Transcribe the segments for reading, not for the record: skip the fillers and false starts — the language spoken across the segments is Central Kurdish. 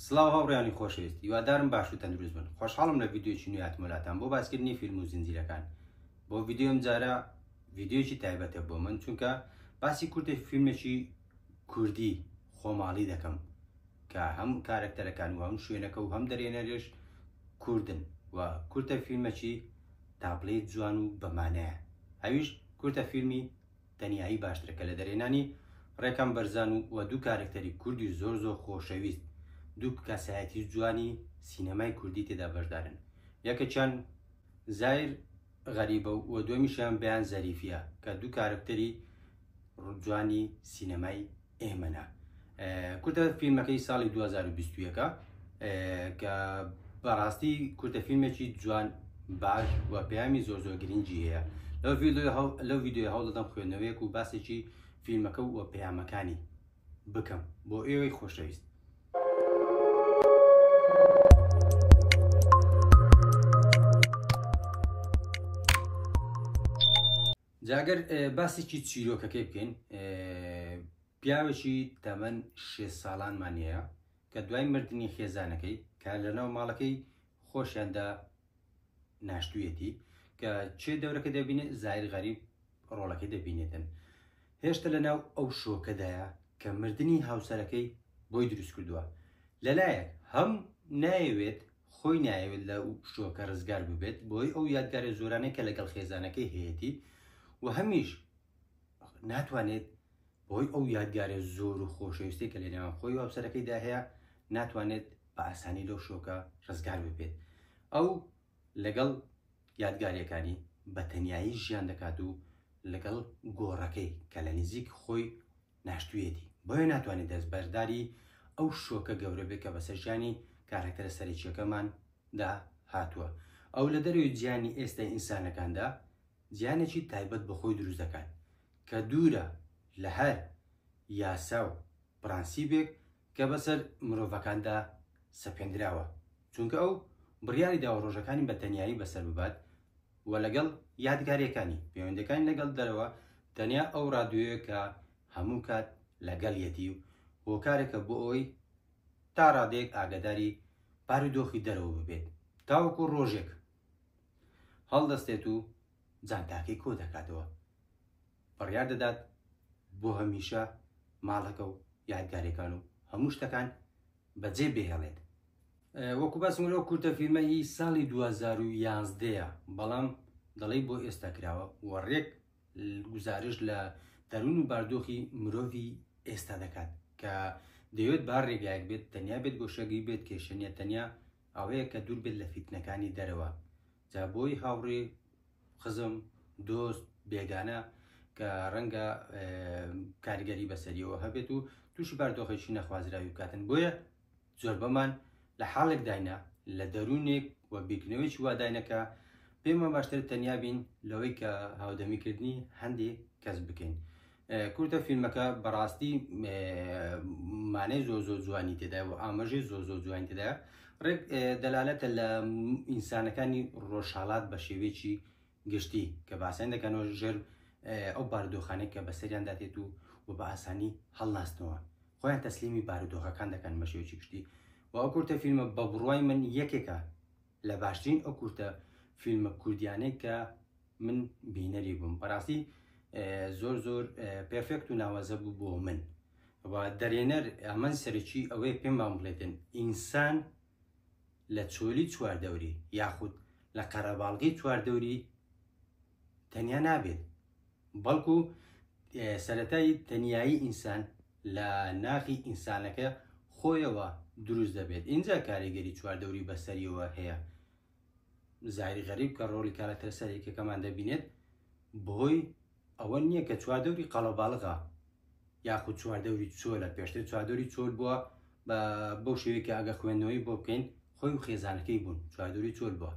سڵاو هاوڕێیانی خۆشەویست، هیوادارم باش و تەندروست بن. خۆشحاڵم لە ڤیدیۆیەکی نوێ هاتمەلاتان بۆ باسکردنی فیلم و زنجیرەکان. بۆ ڤیدیۆم جارە ڤیدیۆیەکی تایبەتە بۆ من، چونکە باسی کورتە فیلمێکی کوردی خۆماڵی دەکەم کە هەم کارکتەرەکان و هەم شوێنەکە و هەم دەرێنەرێش کوردن و کورتە فیلمێکی تاپڵەی جوان و بەمانەیە. هەویش کورتە فیلمی تەنیایی باشترەکە لە دەرێنانی ڕێکەم بەرزان و دوو کارکتەری کوردی زۆر خۆشەویست، دوو کەسایەتی جوانی سینەمای کوردی تێدا بەشدارن. یەکەیان زایر غەریبە و دومیشیان بەیان زەریفیە کە دوو کارکتەری جوانی سینەمای ئێمەنە. کورتە فیلمەکەی ساڵی 2021 کە بەڕاستی کورتە فیلمێکی جوان باش و پەیامی زۆر گرنگی هەیە. لەو ڤیدیۆ هەوڵ دەدەم خوێندنەوەیەک و باسێکی فیلمەکە و پەیامەکانی بکەم بۆ ئێوەی خۆشەویست. جاگەر باسێکی چیرۆکەکەی بکەین، پیاوێکی تەمەن 6 ساڵانمان هەیە کە دوای مردنی خێزانەکەی کە لەناو ماڵەکەی خۆشیاندا ناشتوویەتی کە چێ دەورەکە دەبینێت زایر غەریب ڕۆڵەکەی دەبینێتن. هێشتا لەناو ئەو شۆکەدایە کە مردنی هاوسەرەکەی بۆی دروست کردووە. لەلایەک هەم نایەوێت خۆی نایەوێت لە شۆکە ڕزگار ببێت بۆی ئەو یادگارە زۆرانەی کە لەگەڵ خێزانەکەی هەیەی و هەمیش ناتوانێت بۆی ئەو یادگارە زۆر و خۆشەویستی کە لەنێوان خۆی و هاوسەرەکەیدا هەیە ناتوانێت بە ئاسانی لەو شۆکە ڕزگار ببێت. ئەو لەگەڵ یادگاریەکانی بە تەنیایی ژیان دەکات و لەگەڵ گۆڕەکەی کە لە نزیک خۆی ناشتوویەتی بۆیە ناتوانێت دەستبەرداری ئەو شۆکە گەورە بێت کە بەسەر ژیانی کارکتەرە سەرەکیەکەماندا هاتووە. ئەو لە دەروی جیانی ئێستای ئینسانەکاندا جیانێکی تایبەت بە خۆی دروست دەکات کە دوورە لە هەر یاسا و پرانسیبێک کە بەسەر مرۆڤەکاندا سەپێنراوە، چونکە ئەو بڕیاری داوە ڕۆژەکانی بە تەنیایی بەسەر ببات و لەگەڵ یادگاریەکانی پەیوەندەکانی لەگەڵ دەرەوە تەنیا ئەو ڕادیۆیە کە هەموو کات لەگەڵیەتی و هۆکارێکە بۆ ئەوی تا ڕادەیەک ئاگداری بارودۆخی دەرەوە ببێت تاوەکو ڕۆژێک هەڵدەستێت و جانتاکەی کۆ دەکاتەوە، بڕیار دەدات بۆ هەمیشە ماڵەکە و یادگارەکان و هەموو شتەکان بەجێ بهێڵێت. وەکو باسم لەو کورتە فیلمە هی ساڵی 2011 بەڵام دەڵێ بۆ ئێستا کراوە و ڕێک گزارش لە دەروون و باردۆخی مرۆڤی ئێستا دەکات کە دەوێت با ڕێگایەک بێت، تەنیا بێت گۆشەگی بێت کێشەنیە تەنیا ئەوەیە کە دوور بێت لە فیتنەکانی دەرەوە. جا بۆی هاوڕێ خزم دۆست بێگانە کە ڕەنگە کاریگەری بەسەریەوە هەبێت و تووشی باردۆخێکی نەخوازراوی بکاتن، بۆیە زۆر بەمان لە حاڵێک داینە لە دەروونێک و بیرکردنەوەیکی واداینەکە پێمە باشتر تەنیا بین لەوەی کە هاودەمیکردنی هەندێک کەس بکەین. کورتە فیلمەکە بەڕاستی مانای زۆر جوانی تێدایە و ئاماژەی زۆر جوانی تێدایە، ڕێک دەلالەتە لە ئینسانەکانی ڕۆژهەڵات بە شێوەیەکی گشتی کە باسییان دەکەنەوە ژێر ئەو بارودۆخانێک کە بەسەریان داتێت و بە ئاسانی هەڵناستنەوە خۆیان تەسلیمی بارودۆخەکان دەکەن بە شێوەیەکی گشتی. و ئەو کورتە فیلمە بە بڕوای من یەکێکە لە باشترین ئەو کورتە فیلمە کوردیانەی کە من بینەری بووم. بەڕاستی زۆر پێرفێکت و ناوازە بوو بۆ من و دەرێنەر ئەمەن سەرەکی ئەوەی پێم بام بڵێتن ئینسان لە چۆلی چواردەوری یاخود لە قەرەباڵغی چواردەوری تەنیا نابێت، بەڵکو سەرەتای تەنیایی ئینسان لە ناخی ئینسانەکە خۆیەوە دروست دەبێت. اینجا کاریگەری چواردەوری بەسەریەوە هەیە. زایر غەریب کە ڕۆڵی کارکتەرە سەرەکیەکەمان دەبینێت بۆی ئەوە نییە کە چواردەوری قەڵەباڵغا یاخود چواردەوری چۆلە، پێشتر چواردەوری چۆل بووە بەو شێوەیە کە ئەگە خوێندنەوەی بۆ بکەین خۆی و خێزانەکەی بوون چواردەوری چۆل بووە،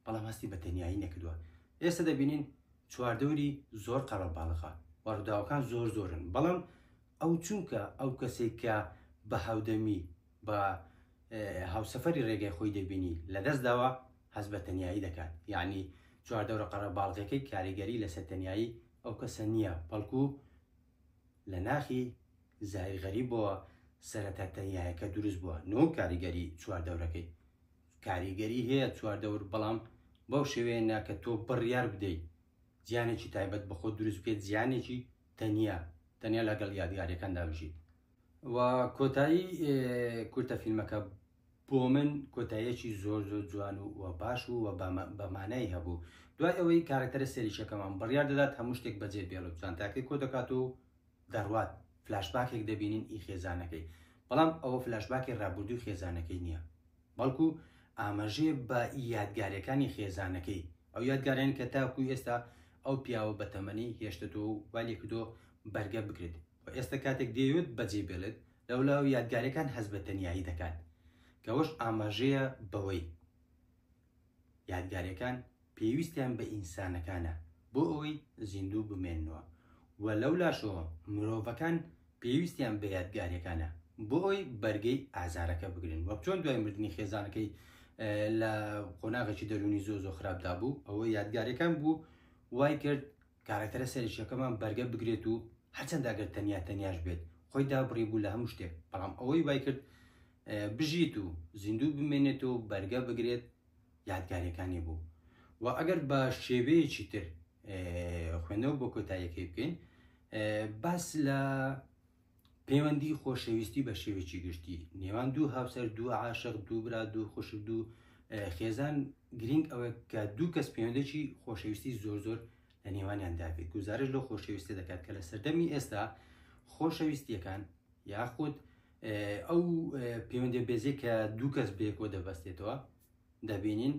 بەڵام هەستی بە تەنیایی نەکردووە. ئێستا دەبینین چواردەوری زۆر قەڵەباڵغا و ڕووداوەکان زۆرن، بەڵام ئەو چونکە ئەو کەسێک کە بە هاودەمی بە هاوسەفەری ڕێگای خۆی دەبینی لەدەست داوە هەز بە تەنیایی دەکات، یعنی چواردەورە قەرەباڵغەکەی کاریگەری لەسەر تەنیایی ئەو کەسە نییە، بەڵکو لە ناخی زایر غەریبەوە سەرەتا تەنیایەکە دروست بووە نۆ کاریگەری چواردەورەکەی کاریگەری هەیە چواردەور بەڵام بەو شێوەیە ناکە تۆ بڕیار بدەیت زیانێکی تایبەت بەخۆ دروست بکەیت زیانێکی تەنیا لەگەڵ یادگاریەکاندا بژیت و کۆتایی کورتە فیلمەکە بۆ من کۆتاییەکی زۆر جوان و باش و بەمانای هەبوو دوای ئەوەی کارکتەرە سێریشەکەمان بڕیار دەدات هەموو شتێک بەجێ بێڵێت چانتاکەی کۆ دەکات و دەڕوات فلاشباکێک دەبینین ئی خێزانەکەی بەڵام ئەوە فلاشباکی ڕابردووی خێزانەکەی نییە بەڵکو ئاماژەیە بە یادگاریەکانی خێزانەکەی ئەو یادگاریان کە تاکوی ئێستا ئەو پیاوە بەتەمەنی هێشتەوە و والی کردۆ بەرگە بکرێت و ئێستا کاتێک دەیەوێت بەجێ بێڵێت لەولاو یادگاریەکان هەز بە تەنیایی دەکات کەەوەش ئاماژەیە بەوەی یادگاریەکان پێویستیان بە ئینسانەکانە بۆ ئەوەی زیندوو بمێننەوە و لەولاشەوە مرۆڤەکان پێویستیان بە یادگاریەکانە بۆ ئەوی بەرگەی ئازارەکە بگرن وەک چۆن دوای مردنی خێزانەکەی لە قۆناغێکی دەرونی زۆ خراپدا بوو ئەوە یادگاریەکان بوو وای کرد کارکتەرە سەرشیەکەمان بەرگە بگرێت و هەرچەند ئەگەر تەنیاش بێت خۆی دابڕی بوو لە هەموو شتێک بەڵام ئەوەی وای کرد بژیت و زیندوو بمێنێت و بەرگە بگرێت یادگاریەکانی بوو و ئەگەر بە شێوەیەکی تر خوێندنەوە بۆ کۆتاییەکەی بکەین باس لە پەیوەندی خۆشەویستی بە شێوێکی گشتی نێوان دوو هاوسەر دوو عاشق دوو برا دوو خوشک دوو خێزان گرنگ ئەوە کە دوو کەس پەیوەندێکی خۆشەویستی زۆر لە نێوانیاندا بێت گزارش لەو خۆشەویستی دەکات کە لە سەردەمی ئێستا خۆشەویستیەکان یاخود ئەو پەیوەندی بێزێک کە دوو کەس بێکۆ دەبەستێتەوە دەبینین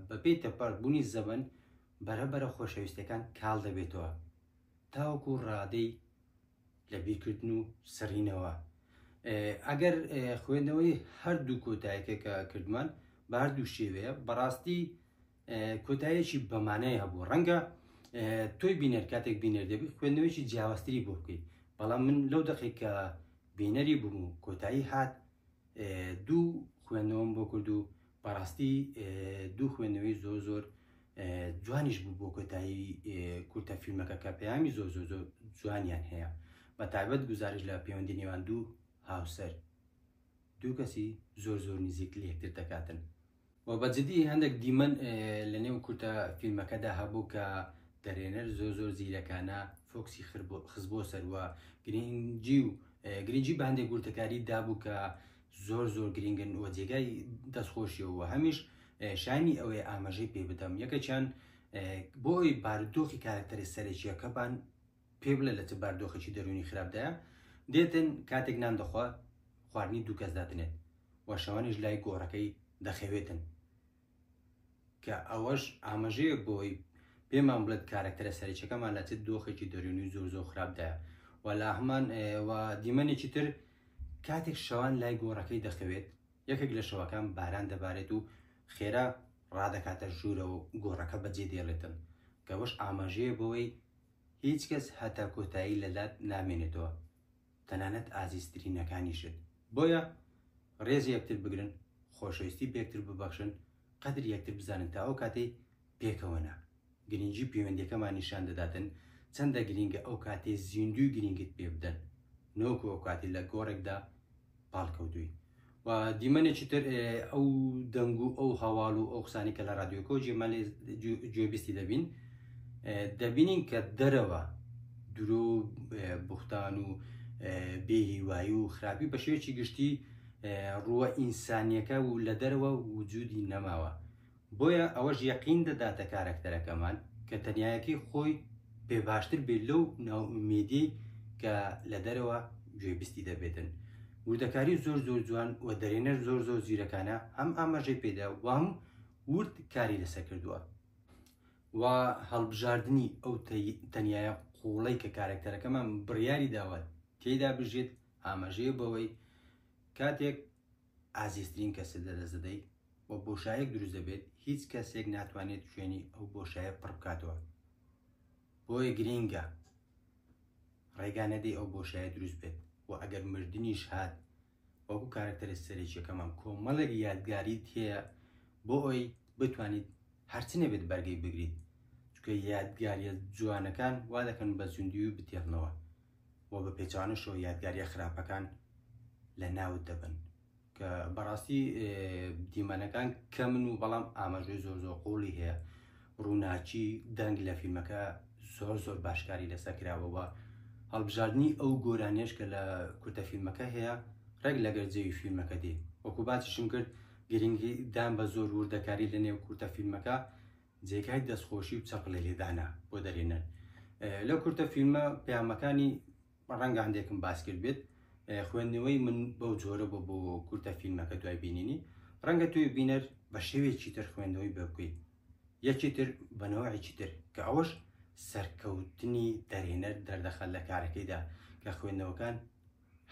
بەپێی تەپەڕبوونی زەمن بەرەبەرە خۆشەویستەکان کاڵ دەبێتەوە تاوەکو ڕادەی لە بیرکردن و سڕینەوە ئەگەر خوێندنەوەی هەردوو کۆتاییەکە کە کردمان بە هەردوو شێوەیە بەڕاستی کۆتاییەکی بەمانەیە هەبوو ڕەنگە تۆی بینەر کاتێک بینەر دەبی خوێندنەوەیکی جیاوازتری بۆ بکەیت بەڵام من لەو دەقێک کە بینەری بووم و کۆتایی هات دوو خوێندنەوەم بۆ کرد و بەڕاستی دوو خوێندنەوەی زۆر جوانیش بوو بۆ کۆتایی کورتە فیلمەکە کە پەیامی زۆر جوانیان هەیە بە تایبەت گزارش لە پەیوەندی نێوان دوو هاوسەر دوو کەسی زۆر نزیک لە یەکتر دەکاتن و بەجددی هەندێک دیمەن لە نێو کورتە فیلمەکەدا هەبوو کە دەرێنەر زۆر زیرەکانە فۆکسی خست بۆ سەروە گرنگجی بە هەندێک گورتەکاری دابوو کە زۆر گرنگن و جێگای دەستخۆشیەوە هەمیش شانی ئەوەی ئاماژەی پێ بدەم یەکەچیان بۆی بارودۆخی کارکتەری سەرەکیەکەبان پێ بڵێ لە چ باردۆخێکی دەرونی خراپدایە دێتن کاتێک نان دەخوا خواردنی دوو کەس داتنێت و شەوانیش لای گۆڕەکەی دەخەوێتن کە ئەوەش ئاماژەیە بۆی پێمان بڵێت کارکتەرە سەرەکیەکەمان لە چ دۆخێکی دەرونی زۆر خراپدایە و لە هەمان و دیمەنێکی تر کاتێک شەوان لای گۆڕەکەی دەخەوێت یەکێک لە شەوەکان باران دەبارێت و خێرا ڕادەکاتە ژوورە و گۆڕەکە بەجێ دێڵێتن کە وەش ئاماژەیە بەوەی هیچ کەس هەتا کۆتایی لەلات نامێنێتەوە تەنانەت ئازیزترینەکانیشت بۆیە ڕێز یەکتر بگرن خۆشەویستی بێکتر ببەخشن قەدر یەکتر بزانن تا ئەو کاتەی پێکەوەنا گرنگی پەیوەندیەکەمان نیشان دەداتن چەندە گرنگە ئەو کاتێ زیندوی گرنگت پێ بدەن نۆکو ئەو کاتی لە گۆڕێکدا پاڵکەوتووی و دیمەنێکی تر ئەو دەنگ و ئەو هەواڵ و ئەو قسانی کە لە ڕادیۆکۆ جێمان گوێبیستی دەبینین کە دەرەوە درۆ بوختان و بێهیوایی و خراپی بە شێوەیەکی گشتی ڕووە ئینسانیەکە و لە دەرەوە وجودی نەماوە بۆیە ئەوەش یەقین دەداتە کارکتەرەکەمان کە تەنیایەکی خۆی پێ باشتر بێت لەو ناومێدی کە لە دەرەوە گوێبیستی دەبێتن وردەکاری زۆر جوان و دەرێنەر زۆر زیرەکانە هەم ئاماژەی پێدا و هەم ورد کاری لەسەر کردووە و هەڵبژاردننی ئەو تەنیایە قوڵەی کە کارکتەرەکەمان بڕیاری داوە تێیدا بژێت ئاماژەیە بەوەی کاتێک ئازیزترین کەسە دەدەزدەی و بۆشایەک دروست دەبێت هیچ کەسێک ناتوانێت شوێنی ئەو بۆشایە پڕ بکاتەوە بۆیە گرینگە ڕێگانەدەی ئەو بۆشایە دروست بێت و ئەگەر مردنیش هات وەکو کارکتەرە سەرەکیەکەمان کۆمەڵێک یادگاریت هەیە بۆ ئەوی بتوانیت هەرچی نەبێت بەرگەی بگریت چکە یادگاریە جوانەکان وا دەکەن بە زیندوی و بتێڕنەوە و بە پێچوانەشەوە یادگاریە خراپەکان لە ناوت دەبن کە بەڕاستی دیمەنەکان کە من و بەڵام ئاماژەی زۆر زۆر قوڵی هەیە ڕووناچی دەنگ لە فیلمەکە زۆر زۆر باشکاری لەسەر کراوەوە هەڵبژاردننی ئەو گۆرانێش کە لە کورتە فیلمەکە هەیە ڕێک لەگەر جێوی فیلمەکە دێ وەکو باسیشم کرد گرنگی دان بە زۆر وردەکاری لە نێو کورتە فیلمەکە جێگای دەستخۆشی و چەپڵی لێدانا بۆ دەرێنن لەو کورتە فیلمە پەیامەکانی ڕەنگە هەندێکم باس کرد بێت خوێندنەوەی من بەو جۆرە بۆ کورتە فیلمەکە دوای بینینی ڕەنگە توی بینەر بە شێوێکی تر خوێندنەوەی بکەیت یەکی تر بەنەوەیکی تر کە ئەوەش سەرکەوتنی دەرێنەر دەردەخەل لە کارەکەیدا کە خوێندنەوەکان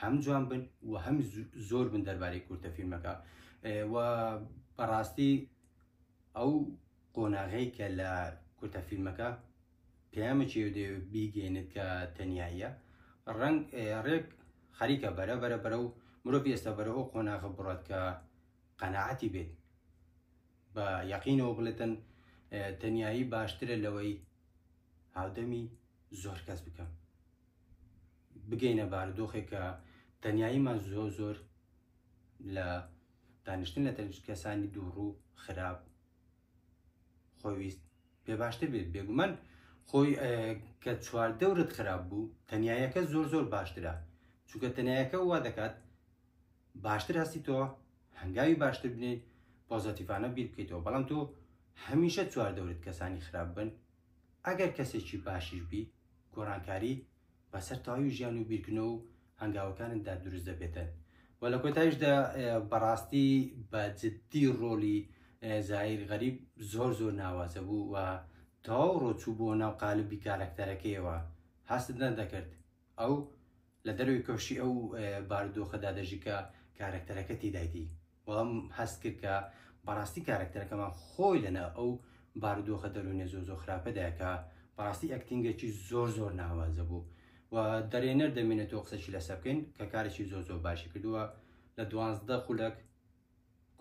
هەم جوان بن و هەم زۆر بن دەربارەی کورتە فیلمەکە و بەڕاستی ئەو قۆناغەی کە لە کورتە فیلمەکە پەیامێکی بیگەێنێت کە تەنیاییە ڕێک خەریکە بەرە و مرۆڤ ئێستا بەرە ئەو قۆناغە بڕات کە قەناعەتی بێت بە یەقینەوە بڵێتن تەنیایی باشترە لەوەی هاودەمی زۆر کەس بکەم بگەینە بارودۆخێک کە تەنیاییمان زۆر لە دانیشتن لە کەسانی دووڕوو خراپ خۆویست پێ باشتر بێت بێگومان خۆی کە چواردەورت خراپ بوو تەنیایەکە زۆر باشترە چونکە تەنیایەکە وا دەکات باشتر هەستیتەوە هەنگاوی باشتر بنێت پۆزەتیڤانە بیر بکەیتەوە بەڵام تۆ هەمیشە چواردەورت کەسانی خراپ بن ئەگەر کەسێکی باشیش بی گۆڕانکاری بەسەر تەواوی ژیان و بیرکردنەوە و هەنگاوەکانتدا دروست دەبێتن و لە کۆتاییشدا بەڕاستی بە جددی ڕۆلی زایر غەریب زۆر ناوازە بوو و تەواو ڕۆچوو بۆ ناو قالبی کارەکتەرەکەیەوە هەستت نەدەکرد ئەو لە دەروی کەوشی ئەو بارودۆخەدا دەژی کە کارەکتەرەکە تێدایدی بەڵام هەست کرد کە بەڕاستی کارەکتەرەکەمان خۆی لەنە ئەو بارودۆخە دەرونێ زۆر خراپەدایە کە بەڕاستی ئەکتینگێکی زۆر ناوازە بوو و دەرێنەر دەمێنێتەوە قسەی لەسەر بکەین کە کارێکی زۆر باشی کردووە لە 12 خولەک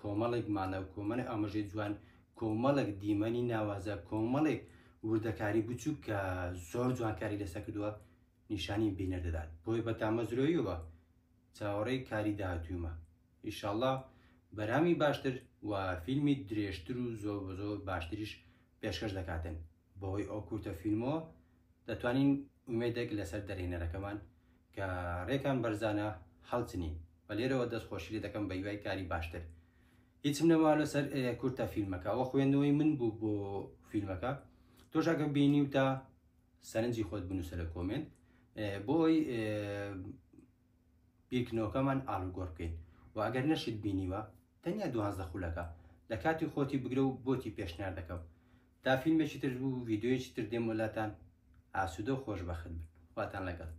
کۆمەڵێک مانە و کۆمەڵی ئاماژەی جوان کۆمەڵێک دیمەنی ناوازە کۆمەڵێک وردەکاری بچوو کە زۆر جوانکاری لەسەر کردووە نیشانی بینەر دەدات بۆی بە تامەزرۆیەوە چاوەڕێی کاری داهاتوومە ئیشاڵڵا بەرامی باشتر و فیلمی درێژتر و زۆر باشتریش پێشکەش دەکاتن بەهۆی ئەو کورتە فیلمەوە دەتوانین ئومێدێک لەسەر دەرێنەرەکەمان کە ڕێکان بەرزانە هەڵچنین بە لێرەوە دەستخۆشی لێ دەکەم بە هیوای کاری باشتر هیچم نەما لەسەر کورتە فیلمەکە ئەوە خوێندنەوەی من بوو بۆ فیلمەکە تۆش ئەگە بینی و تا سەرنجی خۆت بنووسە لە کۆمنت بۆی بیرکردنەوەکەمان ئاڵوگۆڕ بکەین و ئەگەر نەشت بینیوە تەنیا 12 خولەکە لە کاتی خۆتی بگرە و بۆتی پێشنیار دەکەم تا فیلمێکی تر بوو ڤیددیۆیەکی تر دێم وڵاتان ئاسوودە و خۆشبەخت بن خواتان لەگەڵ